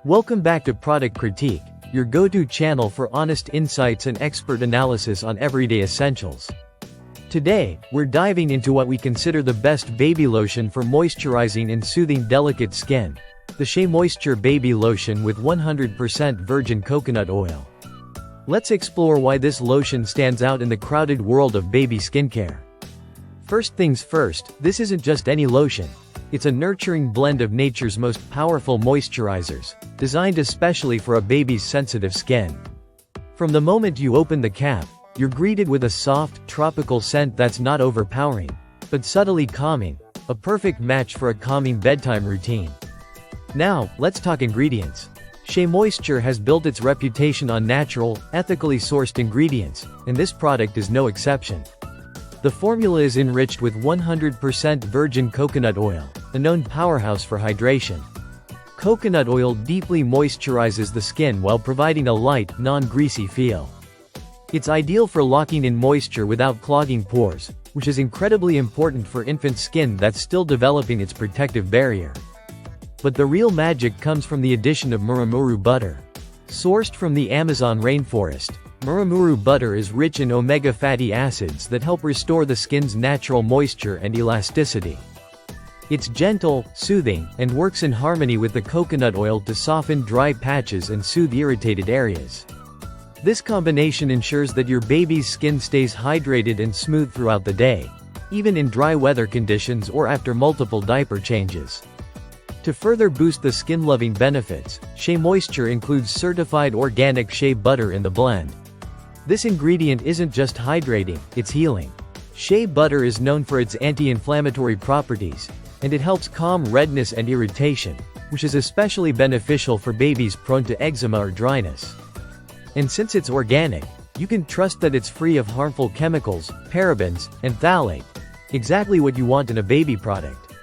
Welcome back to Product Critique, your go-to channel for honest insights and expert analysis on everyday essentials. Today, we're diving into what we consider the best baby lotion for moisturizing and soothing delicate skin. The SheaMoisture Baby Lotion with 100% virgin coconut oil. Let's explore why this lotion stands out in the crowded world of baby skincare. First things first, this isn't just any lotion. It's a nurturing blend of nature's most powerful moisturizers, designed especially for a baby's sensitive skin. From the moment you open the cap, you're greeted with a soft, tropical scent that's not overpowering, but subtly calming, a perfect match for a calming bedtime routine. Now, let's talk ingredients. SheaMoisture has built its reputation on natural, ethically sourced ingredients, and this product is no exception. The formula is enriched with 100% virgin coconut oil, a known powerhouse for hydration. Coconut oil deeply moisturizes the skin while providing a light, non-greasy feel. It's ideal for locking in moisture without clogging pores, which is incredibly important for infant skin that's still developing its protective barrier. But the real magic comes from the addition of murimuru butter. Sourced from the Amazon rainforest, murimuru butter is rich in omega fatty acids that help restore the skin's natural moisture and elasticity. It's gentle, soothing, and works in harmony with the coconut oil to soften dry patches and soothe irritated areas. This combination ensures that your baby's skin stays hydrated and smooth throughout the day, even in dry weather conditions or after multiple diaper changes. To further boost the skin-loving benefits, SheaMoisture includes certified organic shea butter in the blend. This ingredient isn't just hydrating, it's healing. Shea butter is known for its anti-inflammatory properties, and it helps calm redness and irritation, which is especially beneficial for babies prone to eczema or dryness. And since it's organic, you can trust that it's free of harmful chemicals, parabens, and phthalate. Exactly what you want in a baby product.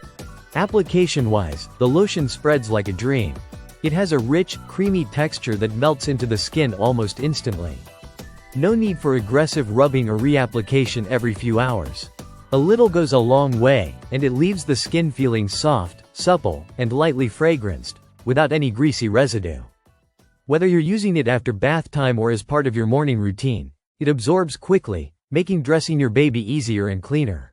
Application-wise, the lotion spreads like a dream. It has a rich, creamy texture that melts into the skin almost instantly. No need for aggressive rubbing or reapplication every few hours. A little goes a long way, and it leaves the skin feeling soft, supple, and lightly fragranced, without any greasy residue. Whether you're using it after bath time or as part of your morning routine, it absorbs quickly, making dressing your baby easier and cleaner.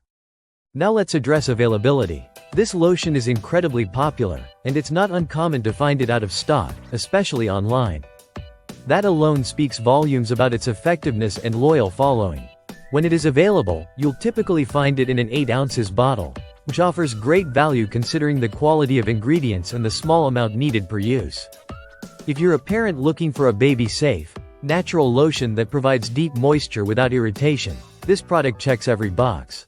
Now let's address availability. This lotion is incredibly popular, and it's not uncommon to find it out of stock, especially online. That alone speaks volumes about its effectiveness and loyal following. When it is available, you'll typically find it in an 8 ounces bottle, which offers great value considering the quality of ingredients and the small amount needed per use. If you're a parent looking for a baby-safe, natural lotion that provides deep moisture without irritation, this product checks every box.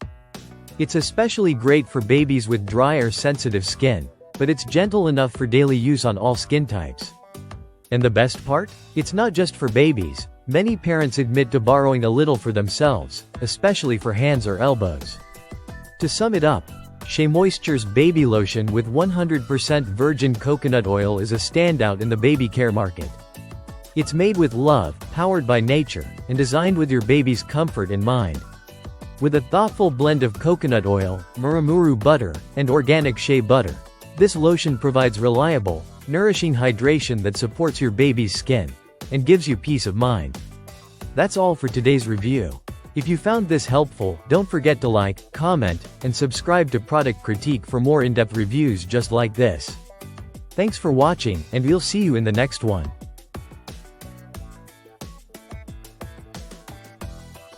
It's especially great for babies with dry or sensitive skin, but it's gentle enough for daily use on all skin types. And the best part? It's not just for babies. Many parents admit to borrowing a little for themselves, especially for hands or elbows. To sum it up, SheaMoisture's baby lotion with 100% virgin coconut oil is a standout in the baby care market. It's made with love, powered by nature, and designed with your baby's comfort in mind. With a thoughtful blend of coconut oil, murimuru butter, and organic shea butter, this lotion provides reliable, nourishing hydration that supports your baby's skin and gives you peace of mind. That's all for today's review. If you found this helpful, don't forget to like, comment, and subscribe to Product Critique for more in-depth reviews just like this. Thanks for watching, and we'll see you in the next one.